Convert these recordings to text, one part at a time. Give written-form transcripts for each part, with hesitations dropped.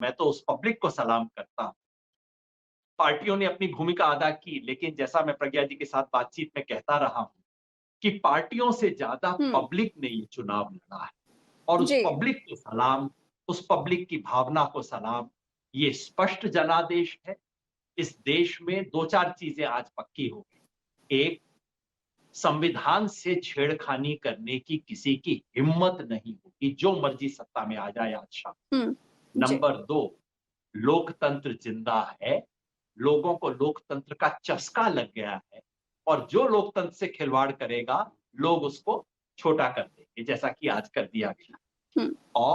मैं तो उस पब्लिक को सलाम करता हूँ। पार्टियों ने अपनी भूमिका अदा की, लेकिन जैसा मैं प्रज्ञा जी के साथ बातचीत में कहता रहा हूँ कि पार्टियों से ज़्यादा हुँ, पब्लिक ने ये चुनाव लड़ा है और उस जी। पब्लिक को सलाम, उस पब्लिक की भावना को सलाम। ये स्पष्ट जनादेश है। इस देश में 2-4 चीज़ें आज पक्की हो गई। एक, संविधान से छेड़खानी करने की किसी की हिम्मत नहीं होगी, जो मर्ज़ी सत्ता में आ जाए आज शाम। हुँ, जी। नंबर 2, लोकतंत्र जिंदा है, लोगों को लोकतंत्र का चस्का लग गया है और जो लोकतंत्र से खिलवाड़ करेगा, लोग उसको छोटा कर देंगे, जैसा कि आज कर दिया गया। हुँ।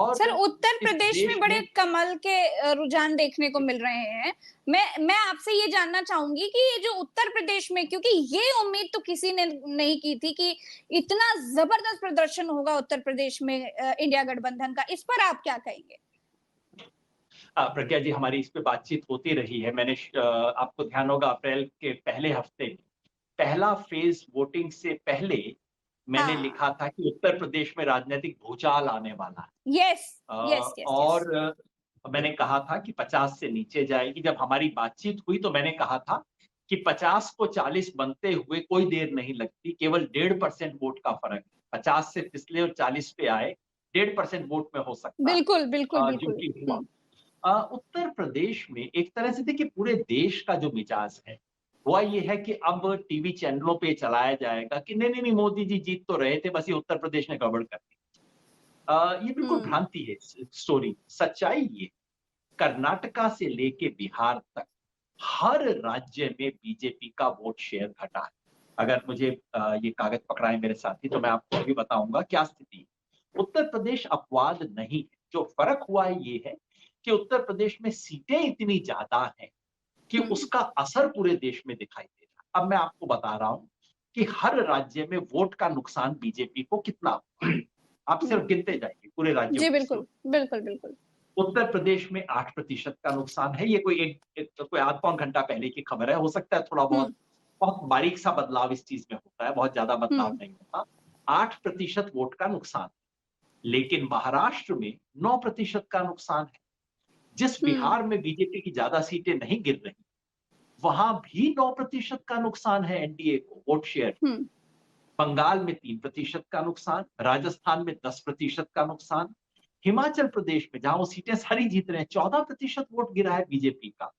सर, और उत्तर इस प्रदेश में देश बड़े में कमल के रुझान देखने को मिल रहे हैं। मैं आपसे ये जानना चाहूँगी कि ये जो उत्तर प्रदेश में, क्योंकि ये उम्मीद तो किसी ने नहीं की थी कि इतना ज़बरदस्त प्रदर्शन होगा उत्तर प्रदेश में इंडिया गठबंधन का। इस पर आप क्या कहेंगे? प्रज्ञा जी, हमारी इस पे बातचीत होती रही है। आपको ध्यान होगा, अप्रैल के पहले हफ्ते में पहला फेज़ वोटिंग से पहले मैंने हाँ। लिखा था कि उत्तर प्रदेश में राजनीतिक भूचाल आने वाला है। यस, अ, यस, यस, यस। मैंने कहा था कि 50 से नीचे जाएगी। जब हमारी बातचीत हुई तो मैंने कहा था कि 50 को 40 बनते हुए कोई देर नहीं लगती, केवल 1.5% वोट का फ़र्क है। 50 से फिसले और 40 पे आए, 1.5% वोट में हो सकता है, बिल्कुल, बिल्कुल, जो बिल्कुल। कि हुआ। हुँ, उत्तर प्रदेश में एक तरह से देखिए पूरे देश का जो मिजाज है, हुआ ये है कि अब टीवी चैनलों पे चलाया जाएगा कि नहीं, नहीं, नहीं, मोदी जी जीत तो रहे थे, बस ये उत्तर प्रदेश ने गड़बड़ कर दी। ये बिल्कुल हुँ, भ्रांति है इस स्टोरी। सच्चाई ये, कर्नाटका से लेके बिहार तक हर राज्य में बीजेपी का वोट शेयर घटा है। अगर मुझे ये कागज पकड़ाएँ मेरे साथी तो मैं आपको अभी बताऊँगा क्या स्थिति है। उत्तर प्रदेश अपवाद नहीं है, जो फ़र्क हुआ है ये है कि उत्तर प्रदेश में सीटें इतनी ज़्यादा हैं कि हुँ, उसका असर पूरे देश में दिखाई दे रहा है। अब मैं आपको बता रहा हूँ कि हर राज्य में वोट का नुकसान बीजेपी को कितना हुआ। आप सिर्फ हुँ। गिनते जाइए पूरे राज्यों जी, की बिल्कुल। स्थिति। बिल्कुल, बिल्कुल। उत्तर प्रदेश में 8% का नुकसान है। ये कोई कोई आध पौन घंटा पहले की खबर है। हो सकता है थोड़ा हुँ, बहुत बहुत बारीक सा बदलाव इस चीज़ में होता है, बहुत ज़्यादा बदलाव हुँ, नहीं होता। 8% वोट का नुकसान, लेकिन महाराष्ट्र में 9% का नुकसान है। जिस हुँ, बिहार में बीजेपी की ज़्यादा सीटें नहीं गिर रही, वहाँ भी 9% का नुकसान है एनडीए को वोट शेयर। हुँ, बंगाल में 3% का नुकसान, राजस्थान में 10% का नुकसान, हिमाचल प्रदेश में जहाँ वो सीटें सारी जीत रहे हैं 14% वोट गिरा है बीजेपी का।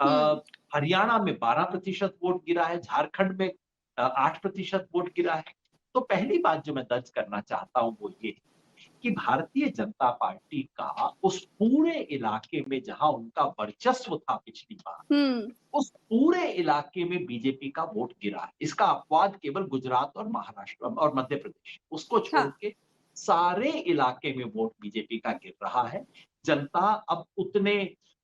हुँ, हरियाणा में 12% वोट गिरा है, झारखंड में 8% वोट गिरा है। तो पहली बात जो मैं दर्ज करना चाहता हूँ वो ये कि भारतीय जनता पार्टी का उस पूरे इलाके में जहाँ उनका वर्चस्व था पिछली बार, हुँ, उस पूरे इलाके में बीजेपी का वोट गिरा है। इसका अपवाद केवल गुजरात और महाराष्ट्र और मध्य प्रदेश, उसको छोड़ हाँ, के सारे इलाके में वोट बीजेपी का गिर रहा है। जनता अब उतने,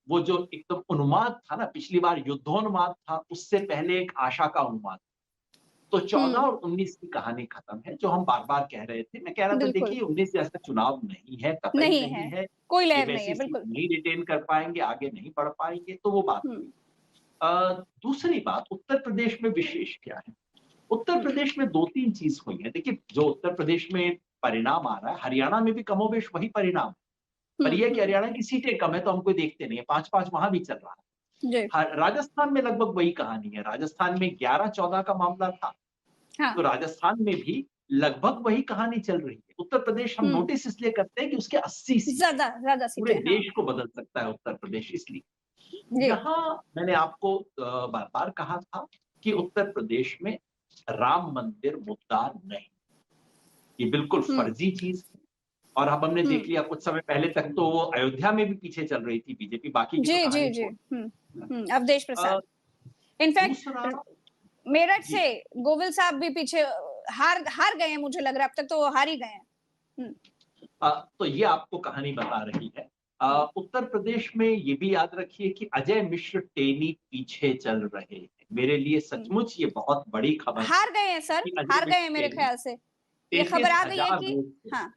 वो जो एकदम उन्माद था ना, पिछली बार युद्धोन्माद था, उससे पहले एक आशा का उन्माद। तो 14 हुँ, और 19 की कहानी खत्म है, जो हम बार-बार कह रहे थे। मैं कह रहा था बिल्कुल, देखिए 19 जैसा चुनाव नहीं है, कतई नहीं है, नहीं है। कोई ये लहर नहीं वैसी है, सीट बिल्कुल। नहीं रिटेन कर पाएँगे, आगे नहीं बढ़ पाएँगे, तो वो बात हुँ, हुई। दूसरी बात, उत्तर प्रदेश में विशेष क्या है? उत्तर हुँ, प्रदेश में 2-3 चीज़ हुई है। देखिए, जो उत्तर प्रदेश में परिणाम आ रहा है, हरियाणा में भी कमोबेश वही परिणाम है। हुँ, पर ये है कि हुँ, हरियाणा की सीटें कम है, तो हम कोई देखते नहीं है, 5-5 वहाँ भी चल रहा है। जी, राजस्थान में लगभग वही कहानी है। राजस्थान में 11-14 का मामला था, हाँ, तो राजस्थान में भी लगभग वही कहानी चल रही है। उत्तर प्रदेश हम हुँ, नोटिस इसलिए करते हैं कि उसके 80 सीटें हैं। ज़्यादा ज़्यादा पूरे सीटें, हाँ, देश को बदल सकता है उत्तर प्रदेश इसलिए। जी, यहाँ मैंने आपको बार-बार कहा था कि उत्तर प्रदेश में राम मंदिर मुद्दा नहीं, ये बिल्कुल हुँ, फर्जी चीज़ है और अब हमने हुँ, देख लिया कुछ समय पहले तक तो वो अयोध्या में भी पीछे चल रही थी बीजेपी, बाकी की तो जी, जी, कहानी जी, छोड़। हुँ, हुँ, अवधेश अ, प्रसाद। इनफैक्ट दूसरा मेरठ जी, से गोविल साहब भी पीछे हार हार गए हैं, मुझे लग रहा है, अब तक तो वो हार ही गए हैं। हुँ, तो ये आपको कहानी बता रही है। हुँ, उत्तर प्रदेश में ये भी याद रखिए कि अजय मिश्र टेनी पीछे चल रहे हैं। मेरे लिए हुँ। सचमुच ये बहुत बड़ी खबर है हार गए हैं सर, कि अजय हार गए हैं मिश्र मेरे टेनी ख़्याल से। ये खबर आ गई है 33,000 कि वोट से, हाँ,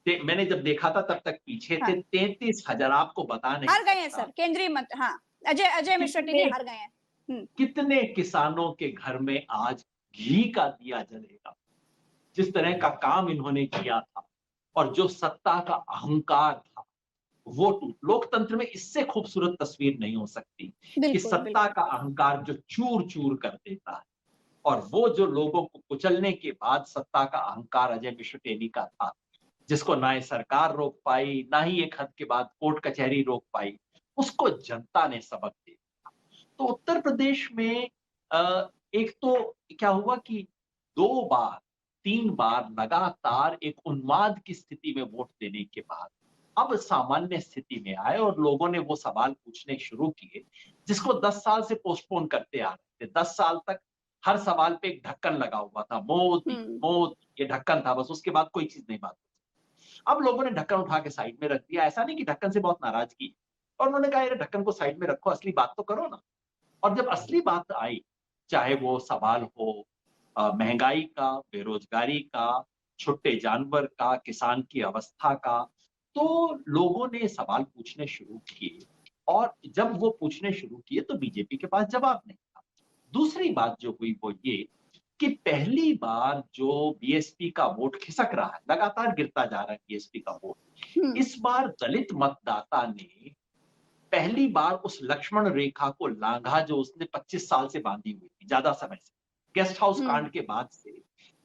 मैंने जब देखा था तब तक पीछे थे, हाँ, 33,000, आपको बता नहीं हार गए हैं सकता। सर, केंद्रीय मत हाँ, अजय अजय मिश्रा टिनी कितने हार गए हैं। हुँ, कितने किसानों के घर में आज घी का दिया जलेगा, जिस तरह का काम इन्होंने किया था और जो सत्ता का अहंकार था, वो लोकतंत्र में इससे खूबसूरत तस्वीर नहीं हो सकती कि बिल्कुल, सत्ता बिल्कुल। का अहंकार जो चूर-चूर कर देता है और वो जो लोगों को कुचलने के बाद सत्ता का अहंकार अजय मिश्र टेनी का था, जिसको ना ये सरकार रोक पाई, ना ही एक हद के बाद कोर्ट कचहरी रोक पाई, उसको जनता ने सबक दे दिया। तो उत्तर प्रदेश में एक तो क्या हुआ कि 2 बार, 3 बार लगातार एक उन्माद की स्थिति में वोट देने के बाद अब सामान्य स्थिति में आए और लोगों ने वो सवाल पूछने शुरू किए, जिसको 10 साल से पोस्टपोन करते आ रहे थे। 10 साल तक हर सवाल पे एक ढक्कन लगा हुआ था, मोदी, हुँ, मोदी, ये ढक्कन था बस, उसके बाद कोई चीज़ नहीं बात हुई। अब लोगों ने ढक्कन उठा के साइड में रख दिया, ऐसा नहीं कि ढक्कन से बहुत नाराज़गी और उन्होंने कहा, "ये ढक्कन को साइड में रखो, असली बात तो करो ना।" और जब असली बात आई, चाहे वो सवाल हो महँगाई का, बेरोज़गारी का, छुट्टे जानवर का, किसान की अवस्था का, तो लोगों ने सवाल पूछने शुरू किए और जब वो पूछने शुरू किए तो बीजेपी के पास जवाब नहीं था। दूसरी बात जो हुई वो ये कि पहली बार जो बीएसपी का वोट खिसक रहा है, लगातार गिरता जा रहा है बीएसपी का वोट। हुँ, इस बार दलित मतदाता ने पहली बार उस लक्ष्मण रेखा को लांघा जो उसने 25 साल से बांधी हुई थी, ज्यादा समय से। गेस्ट हाउस हुँ, कांड के बाद से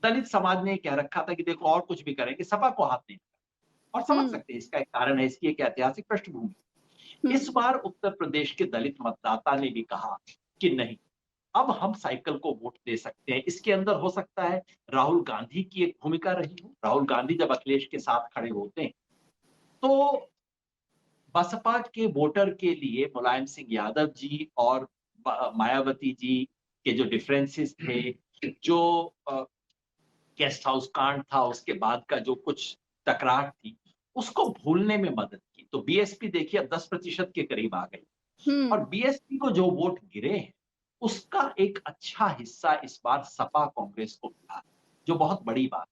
दलित समाज ने कह रखा था कि देखो और कुछ भी करेंगे, सपा को हाथ नहीं लगाएंगे। और समझ हुँ, सकते हैं इसका एक कारण है, इसकी एक ऐतिहासिक पृष्ठभूमि। हुँ। इस बार उत्तर प्रदेश के दलित मतदाता ने भी कहा कि नहीं, अब हम साइकिल को वोट दे सकते हैं। इसके अंदर हो सकता है राहुल गांधी की एक भूमिका रही हो। राहुल गांधी जब अखिलेश के साथ खड़े होते हैं, तो बसपा के वोटर के लिए मुलायम सिंह यादव जी और मायावती जी के जो डिफरेंसेस थे, जो गेस्ट हाउस कांड था, उसके बाद का जो कुछ टकरार थी, उसको भूलने में मदद की। तो बीएसपी देखिए अब 10% के करीब आ गई और हुँ, बीएसपी को जो वोट गिरे हैं, उसका एक अच्छा हिस्सा इस बार सपा कांग्रेस को मिला, जो बहुत बड़ी बात।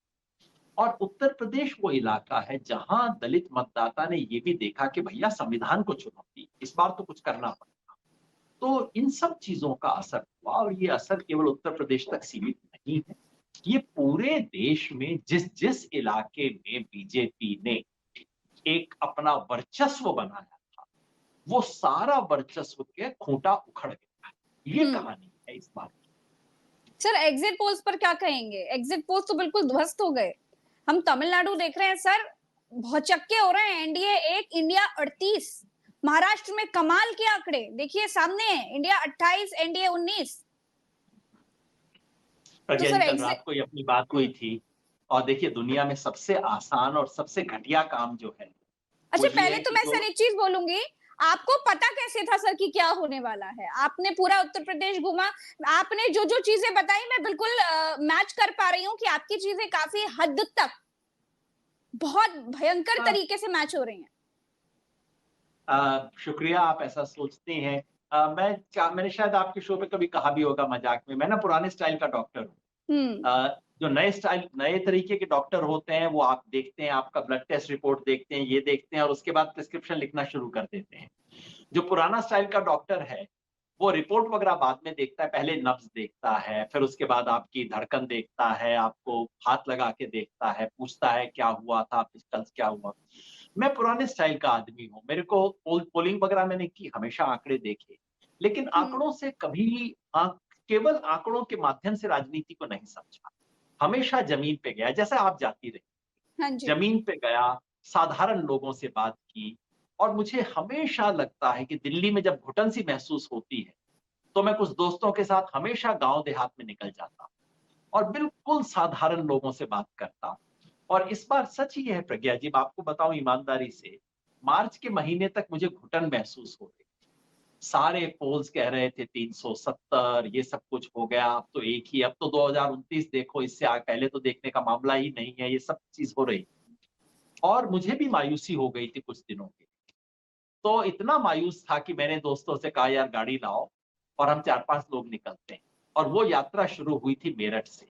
और उत्तर प्रदेश वो इलाका है जहां दलित मतदाता ने ये भी देखा कि भैया संविधान को चुनौती, इस बार तो कुछ करना पड़ेगा। तो इन सब चीजों का असर हुआ और ये असर केवल उत्तर प्रदेश तक सीमित नहीं है। ये पूरे देश में जिस जिस इलाके में बीजेपी ने एक अपना वर्चस्व बनाया था, वो सारा वर्चस्व के खूंटा उखड़ गया। ये हुँ। कहानी है इस बार की। सर एग्जिट पोल्स पर क्या कहेंगे? एग्जिट पोल्स तो बिल्कुल ध्वस्त हो गए। हम तमिलनाडु देख रहे हैं सर, भौचक्के हो रहे हैं। NDA 1, India 38। महाराष्ट्र में कमाल के आंकड़े देखिए सामने है, इंडिया 28, एनडीए 19। तो प्रज्ञा सर जी कल एग्जिट रात को ही अपनी बात हुई थी और देखिए दुनिया में सबसे आसान और सबसे घटिया काम जो है वो अच्छा ये पहले है तो कि मैं जो सर एक चीज बोलूंगी, आपको पता कैसे था सर कि क्या होने वाला है? आपने पूरा उत्तर प्रदेश घूमा, आपने जो जो चीजें बताई मैं बिल्कुल मैच कर पा रही हूँ कि आपकी चीजें काफी हद तक बहुत भयंकर अ, तरीके से मैच हो रही हैं। शुक्रिया आप ऐसा सोचते हैं। मैंने शायद आपके शो पे कभी कहा भी होगा मजाक में, मैं ना पुराने स्टाइल का डॉक्टर हूँ। हुँ, जो नए तरीके के डॉक्टर होते हैं वो आप देखते हैं, आपका ब्लड टेस्ट रिपोर्ट देखते हैं, ये देखते हैं और उसके बाद प्रिस्क्रिप्शन लिखना शुरू कर देते हैं। जो पुराना स्टाइल का डॉक्टर है, वो रिपोर्ट वगैरह बाद में देखता है, पहले नब्ज़ देखता है, फिर उसके बाद आपकी धड़कन देखता है, आपको हाथ लगा के देखता है, पूछता है क्या हुआ था, पिस्टल्स क्या हुआ? मैं पुराने स्टाइल का आदमी हूँ, मेरे को पोलिंग वगैरह मैंने की, हमेशा आंकड़े देखे, लेकिन हुँ, आंकड़ों से कभी केवल आंकड़ों के माध्यम से राजनीति को नहीं समझा। हमेशा ज़मीन पे गया, जैसे आप जाती रही। हाँ जी। ज़मीन पे गया, साधारण लोगों से बात की और मुझे हमेशा लगता है कि दिल्ली में जब घुटन-सी महसूस होती है, तो मैं कुछ दोस्तों के साथ हमेशा गाँव देहात में निकल जाता और बिल्कुल साधारण लोगों से बात करता। और इस बार सच ये है प्रज्ञा जी, मैं आपको बताऊँ ईमानदारी से, मार्च के महीने तक मुझे घुटन महसूस हो रही। सारे पोल्स कह रहे थे 370 ये सब कुछ हो गया, अब तो एक ही, अब तो 2029 देखो, इससे पहले तो देखने का मामला ही नहीं है, ये सब चीज़ हो रही। और मुझे भी मायूसी हो गई थी कुछ दिनों की। तो इतना मायूस था कि मैंने दोस्तों से कहा यार गाड़ी लाओ और हम 4-5 लोग निकलते हैं। और वो यात्रा शुरू हुई थी मेरठ से।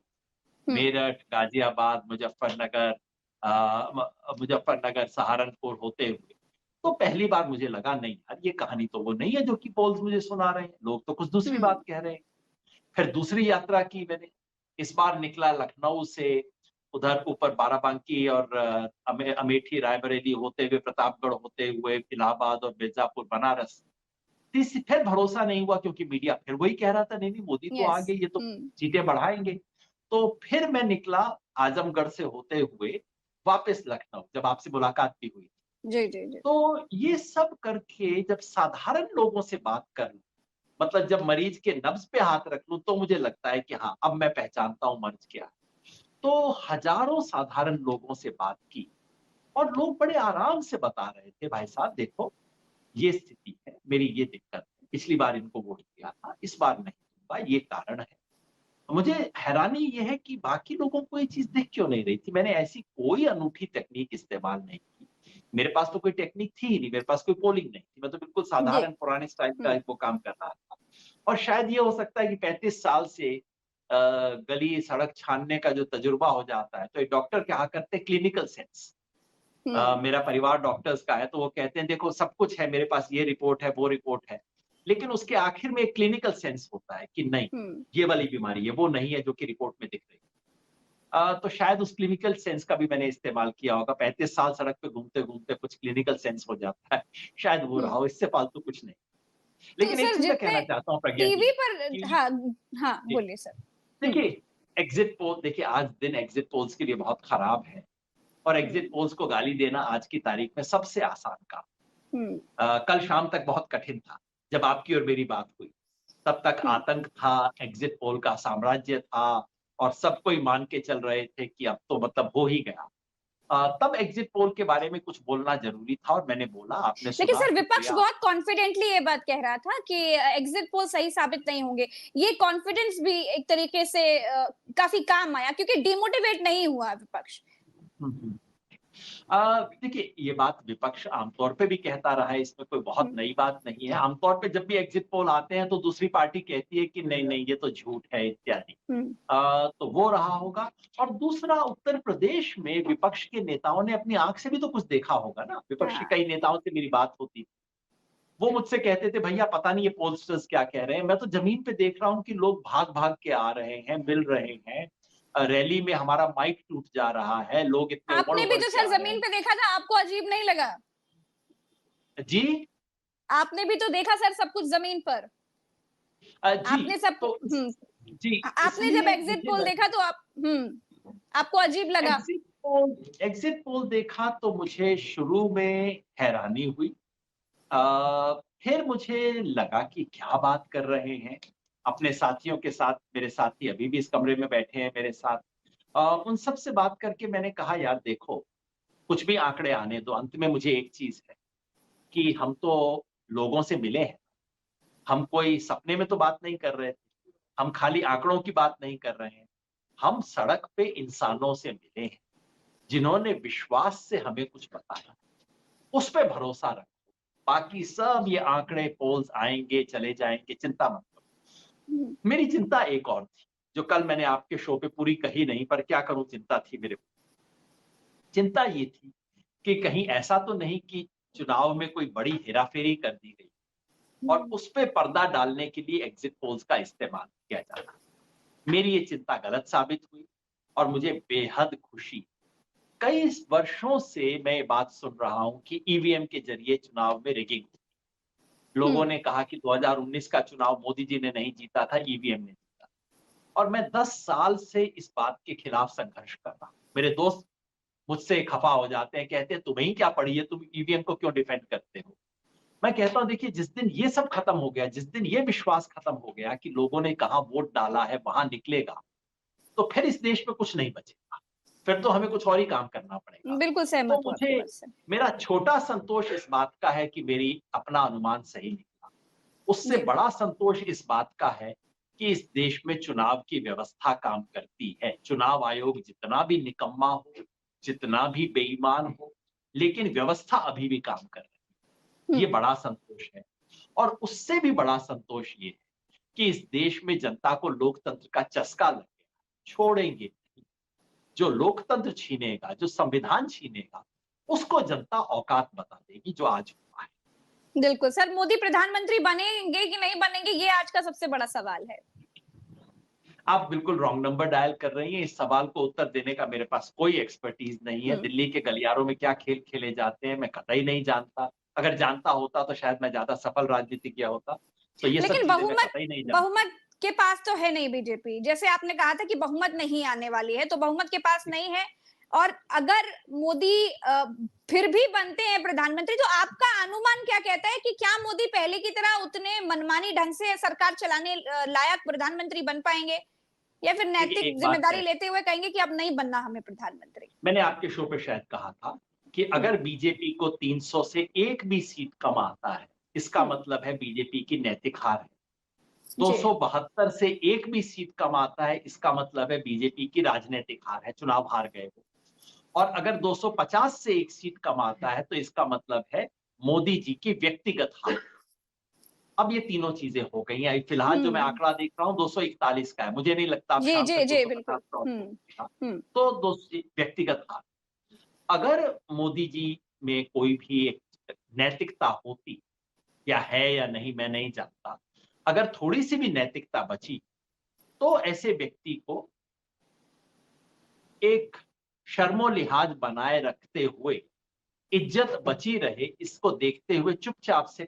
हुँ, मेरठ, गाज़ियाबाद, मुज़फ्फरनगर, सहारनपुर होते हुए। तो पहली बार मुझे लगा नहीं यार ये कहानी तो वो नहीं है जो कि पोल्स मुझे सुना रहे हैं, लोग तो कुछ दूसरी हुँ, बात कह रहे हैं। फिर दूसरी यात्रा की मैंने, इस बार निकला लखनऊ से, उधर ऊपर बाराबंकी और अमेठी, रायबरेली होते हुए, प्रतापगढ़ होते हुए, इलाहाबाद और मिर्जापुर, बनारस। फिर भरोसा नहीं हुआ क्योंकि मीडिया फिर वही कह रहा था, नहीं मोदी तो आ यस। गए, ये तो सीटें बढ़ाएंगे। तो फिर मैं निकला आजमगढ़ से होते हुए वापस लखनऊ, जब आपसे मुलाकात भी हुई। जी जी जी। तो ये सब करके जब साधारण लोगों से बात कर लूं, मतलब जब मरीज के नब्ज पे हाथ रख लूं, तो मुझे लगता है कि हाँ, अब मैं पहचानता हूं मर्ज क्या है। तो हजारों साधारण लोगों से बात की और लोग बड़े आराम से बता रहे थे, भाई साहब देखो ये स्थिति है, मेरी ये दिक्कत है, पिछली बार इनको वोट दिया था, इस बार नहीं दूंगा, ये कारण है। मुझे हैरानी ये है कि बाकी लोगों को ये चीज दिख क्यों नहीं रही थी। मैंने ऐसी कोई अनूठी टेक्निक इस्तेमाल नहीं की। मेरे पास तो कोई टेक्निक थी ही नहीं, मेरे पास कोई पोलिंग नहीं थी, मैं तो बिल्कुल जी। साधारण पुराने स्टाइल का वो काम कर रहा था। और शायद ये हो सकता है कि 35 साल से गली सड़क छानने का जो तजुर्बा हो जाता है, तो एक डॉक्टर क्या करते हैं, क्लिनिकल सेंस। मेरा परिवार डॉक्टर्स का है, तो वो कहते हैं देखो सब कुछ है मेरे पास, ये रिपोर्ट है, वो रिपोर्ट है, लेकिन उसके आखिर में एक क्लिनिकल सेंस होता है कि नहीं, ये वाली बीमारी है, वो नहीं है जो कि रिपोर्ट में दिख रही है। तो शायद उस क्लिनिकल सेंस का भी मैंने इस्तेमाल किया होगा। 35 साल सड़क पे घूमते घूमते कुछ क्लिनिकल सेंस हो जाता है, शायद वो रहा हो, इससे फालतू कुछ नहीं। तो लेकिन एक सर चीज मैं जितने कहना चाहता हूँ प्रज्ञा जी टीवी पर, कि हाँ हाँ बोलिए सर। देखिए, एग्जिट पोल, देखिए आज दिन एग्जिट पोल्स के लिए बहुत खराब है, और एग्जिट पोल्स को गाली देना आज की तारीख में सबसे आसान काम। कल शाम तक बहुत कठिन था, जब आपकी और मेरी बात हुई, तब तक आतंक था, एग्जिट पोल का साम्राज्य था, और सब कोई मान के चल रहे थे कि अब तो मतलब हो ही गया। तब एग्जिट पोल के बारे में कुछ बोलना जरूरी था, और मैंने बोला, आपने लेकिन सुना, सर विपक्ष शुक्रिया। बहुत कॉन्फिडेंटली ये बात कह रहा था कि एग्जिट पोल सही साबित नहीं होंगे। ये कॉन्फिडेंस भी एक तरीके से काफी काम आया क्योंकि डिमोटिवेट नहीं हुआ विपक्ष। हम्म, हम्म। देखिए, ये बात विपक्ष आमतौर पे भी कहता रहा है, इसमें कोई बहुत नई बात नहीं है। आमतौर पे जब भी एग्जिट पोल आते हैं तो दूसरी पार्टी कहती है कि नहीं नहीं ये तो झूठ है इत्यादि। तो वो रहा होगा। और दूसरा, उत्तर प्रदेश में विपक्ष के नेताओं ने अपनी आंख से भी तो कुछ देखा होगा ना। विपक्ष के हाँ। कई नेताओं से मेरी बात होती थी, वो मुझसे कहते थे भैया पता नहीं ये पोलस्टर्स क्या कह रहे हैं। मैं तो जमीन पे देख रहा हूँ कि लोग भाग भाग के आ रहे हैं, मिल रहे हैं, रैली में हमारा माइक टूट जा रहा है, लोग इतने उमड़ आपने भी उमड़ तो के सर आ रहे जमीन हैं। पे देखा था, आपको अजीब नहीं लगा? जी। आपने भी तो देखा सर सब कुछ जमीन पर। जी। आपने सब तो जी, आपने जब इसलिए एग्जिट मुझे पोल देखा तो आप आपको अजीब लगा? एग्जिट पोल देखा तो मुझे शुरू में हैरानी हुई। फिर मुझे लगा कि क्या बात कर रहे हैं। अपने साथियों के साथ, मेरे साथी अभी भी इस कमरे में बैठे हैं मेरे साथ, उन सब से बात करके मैंने कहा यार देखो, कुछ भी आंकड़े आने दो, अंत में मुझे एक चीज है कि हम तो लोगों से मिले हैं। हम कोई सपने में तो बात नहीं कर रहे थे, हम खाली आंकड़ों की बात नहीं कर रहे हैं, हम सड़क पे इंसानों से मिले हैं, जिन्होंने विश्वास से हमें कुछ बताया। उस पे भरोसा रखो, बाकी सब ये आंकड़े पोल्स आएंगे चले जाएंगे, चिंता मत करो। मेरी चिंता एक और थी, जो कल मैंने आपके शो पे पूरी कही नहीं, पर क्या करूं, चिंता थी मेरे को। चिंता ये थी कि कहीं ऐसा तो नहीं कि चुनाव में कोई बड़ी हेराफेरी कर दी गई और उस पे पर्दा डालने के लिए एग्जिट पोल्स का इस्तेमाल किया जा रहा। मेरी ये चिंता गलत साबित हुई और मुझे बेहद खुशी। कई वर्षों से मैं ये बात सुन रहा हूं कि ईवीएम के जरिए चुनाव में रिगिंग। लोगों ने कहा कि 2019 का चुनाव मोदी जी ने नहीं जीता था, ईवीएम ने जीता। और मैं 10 साल से इस बात के खिलाफ संघर्ष कर रहा हूं। मेरे दोस्त मुझसे खफा हो जाते हैं, कहते हैं तुम्हें ही क्या पड़ी है, तुम ईवीएम को क्यों डिफेंड करते हो। मैं कहता हूं देखिए, जिस दिन ये सब खत्म हो गया, जिस दिन ये विश्वास खत्म हो गया कि लोगों ने कहां वोट डाला है वहां निकलेगा, तो फिर इस देश में कुछ नहीं बचेगा। फिर तो हमें कुछ और ही काम करना पड़ेगा। बिल्कुल तो सहमत हूँ आपकी मुझे, बात से। मेरा छोटा संतोष इस बात का है कि मेरी अपना अनुमान सही निकला। उससे जी। बड़ा संतोष इस बात का है कि इस देश में चुनाव की व्यवस्था काम करती है। चुनाव आयोग जितना भी निकम्मा हो, जितना भी बेईमान हो, लेकिन व्यवस्था अभी भी काम कर रही है। ये बड़ा संतोष है। और उससे भी बड़ा संतोष ये है कि इस देश में जनता को लोकतंत्र का चस्का लग गया, छोड़ेंगे नहीं। जो लोकतंत्र छीनेगा, जो संविधान छीनेगा, उसको जनता औकात बता देगी, जो आज हुआ है। बिल्कुल सर, मोदी प्रधानमंत्री बनेंगे कि नहीं बनेंगे, ये आज का सबसे बड़ा सवाल है। आप बिल्कुल रॉन्ग नंबर डायल कर रही हैं। इस सवाल को उत्तर देने का मेरे पास कोई एक्सपर्टीज नहीं है। दिल्ली के गलियारों में क्या खेल खेले जाते हैं मैं कतई नहीं जानता। अगर जानता होता तो शायद मैं ज्यादा सफल राजनीतिज्ञ होता। तो ये सब लेकिन चीजें मैं बहुमत कतई नहीं जानता। बहुमत के पास तो है नहीं बीजेपी, जैसे आपने कहा था कि बहुमत नहीं आने वाली है, तो बहुमत के पास नहीं है। और अगर मोदी फिर भी बनते हैं प्रधानमंत्री, तो आपका अनुमान क्या कहता है कि क्या मोदी पहले की तरह उतने मनमानी ढंग से सरकार चलाने लायक प्रधानमंत्री बन पाएंगे, या फिर देखिए नैतिक एक बात जिम्मेदारी है, लेते हुए कहेंगे कि अब नहीं बनना हमें प्रधानमंत्री? मैंने आपके शो पे शायद कहा था कि अगर बीजेपी को 300 से एक भी सीट कम आता है, इसका मतलब है बीजेपी की नैतिक हार है। 272 से एक भी सीट कम आता है, इसका मतलब है बीजेपी की राजनीतिक हार है, चुनाव हार गए वो। और अगर 250 से एक सीट कम आता है, तो इसका मतलब है मोदी जी की व्यक्तिगत हार। अब ये तीनों चीजें हो गई हैं। फिलहाल जो मैं आंकड़ा देख रहा हूँ 241 का है। मुझे नहीं लगता अब जी शाम जी तक जी 250 बिल्कुल। क्रॉस होगा। तो व्यक्तिगत हार। अगर मोदी जी में कोई भी एक नैतिकता होती, या है या नहीं मैं नहीं जानता, अगर थोड़ी सी भी नैतिकता बची, तो ऐसे व्यक्ति को एक शर्मो लिहाज बनाए रखते हुए, इज्जत बची रहे, इसको देखते हुए चुपचाप से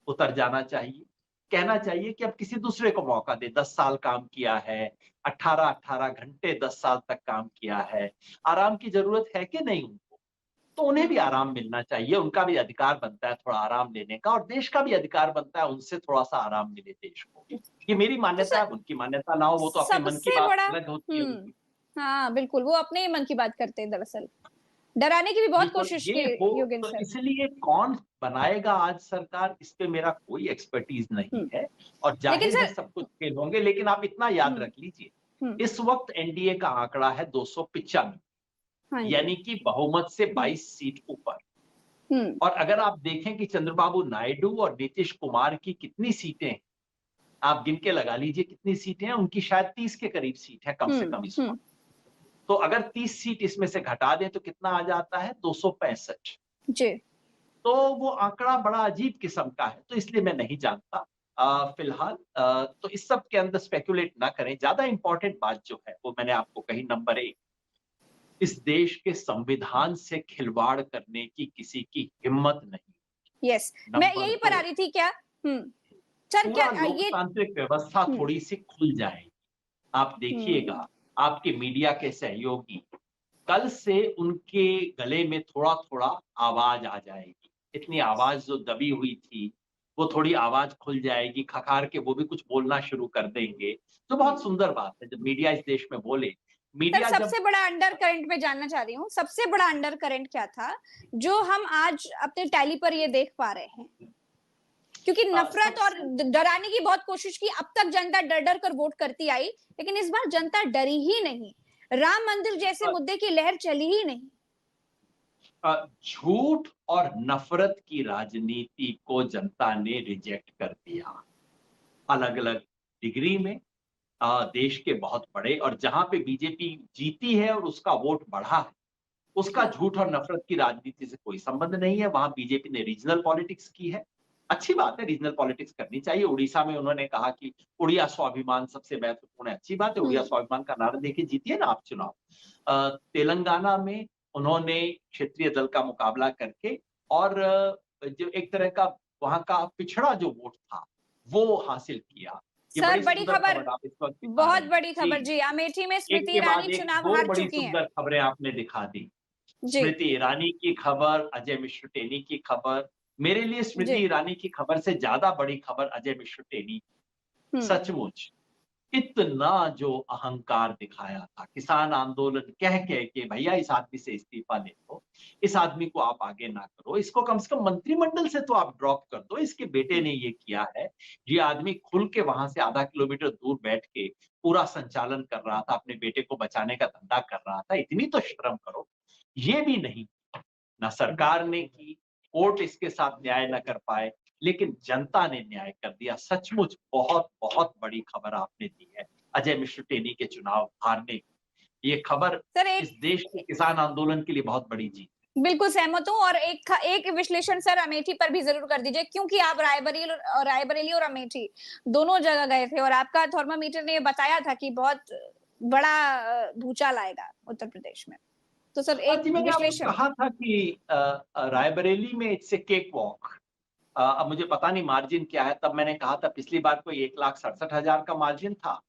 उतर जाना चाहिए। कहना चाहिए कि अब किसी दूसरे को मौका दे। 10 साल काम किया है, 18-18 घंटे 10 साल तक काम किया है, आराम की जरूरत है कि नहीं उनको? तो उन्हें भी आराम मिलना चाहिए। उनका भी अधिकार बनता है थोड़ा आराम लेने का, और देश का भी अधिकार बनता है उनसे थोड़ा-सा आराम मिले देश को। ये मेरी तो मान्यता है, उनकी मान्यता ना हो, वो तो अपने मन की सबसे बात बड़ा अलग होती है उनकी। हाँ बिल्कुल, वो अपने ही मन की बात करते हैं दरअसल। डराने की भी बहुत बिल्कुल, कोशिश ये की हो योगेंद्र तो सर। इसलिए कौन बनाएगा आज सरकार, इस पे मेरा कोई एक्सपर्टीज़ नहीं हम्म है, और लेकिन ज़ाहिर है सर। सब कुछ फेल होंगे, लेकिन आप इतना याद हम्म रख लीजिए, हम्म इस वक़्त एनडीए का आंकड़ा है 295, हाँ जी। यानी कि बहुमत से हम्म 22 सीट ऊपर। हम्म और अगर आप देखें कि चंद्रबाबू नायडू और नीतीश कुमार की कितनी सीटें हैं, आप गिन के लगा लीजिए कितनी सीटें हैं, उनकी शायद 30 के करीब सीट है कम से कम इस हम्म वक़्त। तो अगर 30 सीट इसमें से घटा दें तो कितना आ जाता है? 265। जी। तो वो आंकड़ा बड़ा अजीब किस्म का है, तो इसलिए मैं नहीं जानता। फिलहाल तो इस सब के अंदर स्पेकुलेट ना करें। ज़्यादा इम्पोर्टेंट बात जो है, वो मैंने आपको कही, नंबर 1, इस देश के संविधान से खिलवाड़ करने की किसी की हिम्मत नहीं। यस, मैं नंबर यही पर 2, आ रही थी क्या। सर क्या पूरा ये। लोकतांत्रिक व्यवस्था हम्म थोड़ी-सी खुल जाएगी। आप हम्म देखिएगा, आपके मीडिया के सहयोगी, कल से उनके गले में थोड़ा-थोड़ा आवाज़ आ जाएगी। इतनी आवाज़ जो दबी हुई थी, वो थोड़ी आवाज़ खुल जाएगी, खखार के वो भी कुछ बोलना शुरू कर देंगे। तो बहुत हम्म सुंदर बात है जब मीडिया इस देश में बोले। सर, मीडिया जब सबसे बड़ा अंडर करंट में जानना चाह रही हूँ, सबसे बड़ा अंडर करंट क्या था जो हम आज अपने टैली पर ये देख पा रहे हैं? क्योंकि नफरत और सबसे डराने की बहुत कोशिश की, अब तक जनता डर डर कर वोट करती आई, लेकिन इस बार जनता डरी ही नहीं। राम मंदिर जैसे अ मुद्दे की लहर चली ही नहीं। झूठ और नफ़रत की राजनीति को जनता ने रिजेक्ट कर दिया। अलग-अलग डिग्री में देश के बहुत बड़े, और जहाँ पे बीजेपी जीती है और उसका वोट बढ़ा है, उसका हाँ। झूठ और नफ़रत की राजनीति से कोई संबंध नहीं है। वहाँ बीजेपी ने रीजनल पॉलिटिक्स की है। अच्छी बात है, रीजनल पॉलिटिक्स करनी चाहिए। उड़ीसा में उन्होंने कहा कि उड़िया स्वाभिमान सबसे महत्वपूर्ण है। अच्छी बात है, उड़िया हम्म स्वाभिमान का नारा देके जीतिए ना आप चुनाव। तेलंगाना में उन्होंने क्षेत्रीय दल का मुकाबला करके, और जो एक तरह का वहाँ का पिछड़ा जो वोट था, वो हासिल किया। ये सर, बड़ी बड़ी सुंदर खबर, खबर आप इस वक़्त दिखा बहुत रहे हैं। बड़ी खबर जी, जी, अमेठी में एक स्मृति के बाद ईरानी एक चुनाव 2 हार बड़ी चुकी हैं। सुंदर खबरें आपने दिखा दी। जी स्मृति ईरानी की खबर, अजय मिश्र टेनी की खबर। मेरे लिए जी। स्मृति ईरानी की खबर से ज़्यादा बड़ी खबर अजय मिश्र टेनी। हम्म सचमुच, इतना जो अहंकार दिखाया था, किसान आंदोलन कह के भैया इस आदमी से इस्तीफा ले लो, इस आदमी को आप आगे ना करो, इसको कम से कम मंत्रिमंडल से तो आप ड्रॉप कर दो, इसके बेटे हम्म ने ये किया है। ये आदमी खुल के वहां से आधा किलोमीटर दूर बैठ के पूरा संचालन कर रहा था, अपने बेटे को बचाने का धंधा कर रहा था, इतनी तो शर्म करो। ये भी नहीं, ना सरकार ने की, कोर्ट इसके साथ न्याय न कर पाए, लेकिन जनता ने न्याय कर दिया। सचमुच बहुत बहुत बड़ी खबर आपने दी है, अजय मिश्र टेनी के चुनाव हारने की। ये खबर सर इस एक देश के किसान आंदोलन के लिए बहुत बड़ी जीत है। बिल्कुल सहमत हूँ और एक विश्लेषण सर अमेठी पर भी ज़रूर कर दीजिए क्योंकि आप रायबरेली और अमेठी दोनों जगह गए थे और आपका थर्मामीटर ने ये बताया था कि बहुत बड़ा भूचाल आएगा उत्तर प्रदेश में। तो सर हाँ एक जी, मैंने आपको विश्लेषण। कहा था कि रायबरेली में इट्स ए केक वॉक। अब मुझे पता नहीं मार्जिन क्या है, तब मैंने कहा था पिछली बार कोई 1,67,000 का मार्जिन था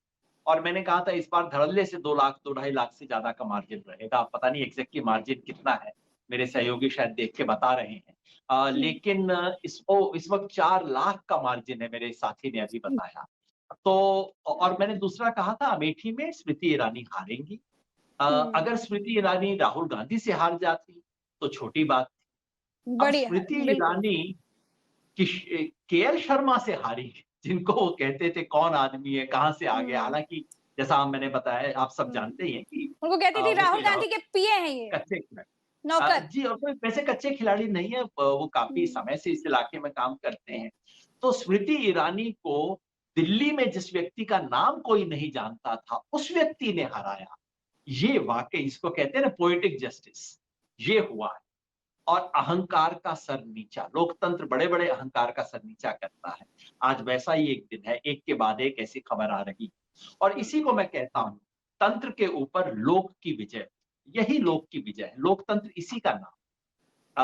और मैंने कहा था इस बार धड़ल्ले से 2 लाख, 2 ढाई लाख से ज़्यादा का मार्जिन रहेगा। अब पता नहीं एग्ज़ैक्टली मार्जिन कितना है, मेरे सहयोगी शायद देख के बता रहे हैं। हुँ, लेकिन इस वक़्त 4 लाख का मार्जिन है, मेरे साथी ने अभी हुँ, बताया। तो और मैंने दूसरा कहा था अमेठी में स्मृति ईरानी हारेंगी। हुँ, अगर स्मृति ईरानी राहुल गांधी से हार जाती, तो छोटी बात थी। अब बढ़िया है, स्मृति बिल्कुल। ईरानी केएल शर्मा से हारी, जिनको वो कहते थे कौन आदमी है, कहाँ से आ गया? हुँ, हालाँकि जैसा मैंने बताया, आप सब हुँ। जानते ही हैं कि उनको कहती थी वो राहुल कोई गांधी के पीए हैं ये, कच्चे खिलाड़ी नौकर। जी और कोई वैसे कच्चे खिलाड़ी नहीं है, वो काफ़ी हुँ, समय से इस इलाके में काम करते हैं। तो स्मृति ईरानी को दिल्ली में जिस व्यक्ति का नाम कोई नहीं जानता था, उस व्यक्ति ने हराया। ये वाक़ई इसको कहते हैं ना पोएटिक जस्टिस, ये हुआ है। और अहंकार का सर नीचा, लोकतंत्र बड़े-बड़े अहंकार का सर नीचा करता है। आज वैसा ही एक दिन है, एक के बाद एक ऐसी खबर आ रही है। और हुँ, इसी को मैं कहता हूँ, तंत्र के ऊपर लोक की विजय, यही लोक की विजय है, लोकतंत्र इसी का नाम।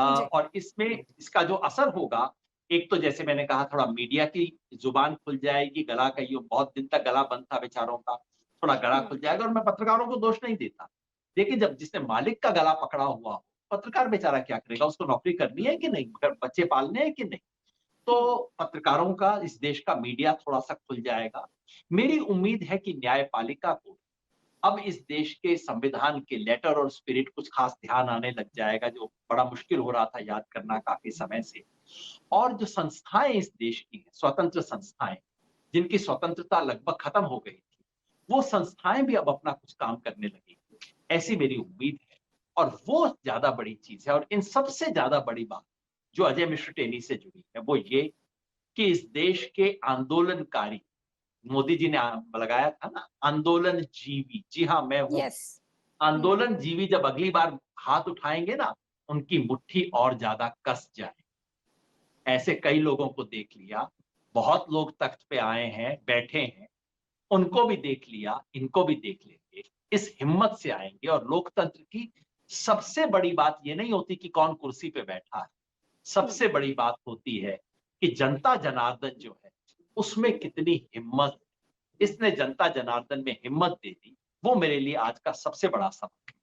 जी। और इसमें इसका जो असर होगा, एक तो जैसे मैंने कहा थोड़ा मीडिया की ज़ुबान खुल जाएगी, गला कहियो बहुत दिन तक गला बंद था बेचारों का, थोड़ा गला हुँ, खुल जाएगा और मैं पत्रकारों को दोष नहीं देता। देखिए जब जिसने मालिक का गला पकड़ा हुआ हो, पत्रकार बेचारा क्या करेगा? उसको नौकरी करनी है कि नहीं? बच्चे पालने हैं कि नहीं? हुँ, तो पत्रकारों का, इस देश का मीडिया थोड़ा-सा खुल जाएगा। मेरी उम्मीद है कि न्यायपालिका को अब इस देश के संविधान के लेटर और स्पिरिट कुछ खास ध्यान आने लग जाएगा, जो बड़ा मुश्किल हो रहा था याद करना काफ़ी समय से। और जो संस्थाएँ इस देश की हैं, स्वतंत्र संस्थाएँ, जिनकी स्वतंत्रता लगभग खत्म हो गई थी, वो संस्थाएँ भी अब अपना कुछ काम करने लगेंगी, ऐसी मेरी उम्मीद है। और वो ज़्यादा बड़ी चीज़ है और इन सबसे ज़्यादा बड़ी बात, जो अजय मिश्र टेनी से जुड़ी है, वो ये कि इस देश के आंदोलनकारी मोदी जी ने लगाया था ना आंदोलन जीवी, जी हाँ, मैं वो हूँ। यस। हुँ, आंदोलन जीवी जब अगली बार हाथ उठाएँगे ना, उनकी मुट्ठी और ज़्यादा कस जाए। ऐसे कई लोगों को देख लिया, बहुत लोग तख्त पे आए हैं, बैठे हैं, उनको भी देख लिया, इनको भी देख लेंगे। इस हिम्मत से आएँगे और लोकतंत्र की सबसे बड़ी बात ये नहीं होती कि कौन कुर्सी पे बैठा है। हुँ, सबसे बड़ी बात होती है कि जनता जनार्दन जो है, उसमें कितनी हिम्मत, इसने जनता जनार्दन में हिम्मत दे दी, वो मेरे लिए आज का सबसे बड़ा सबक है।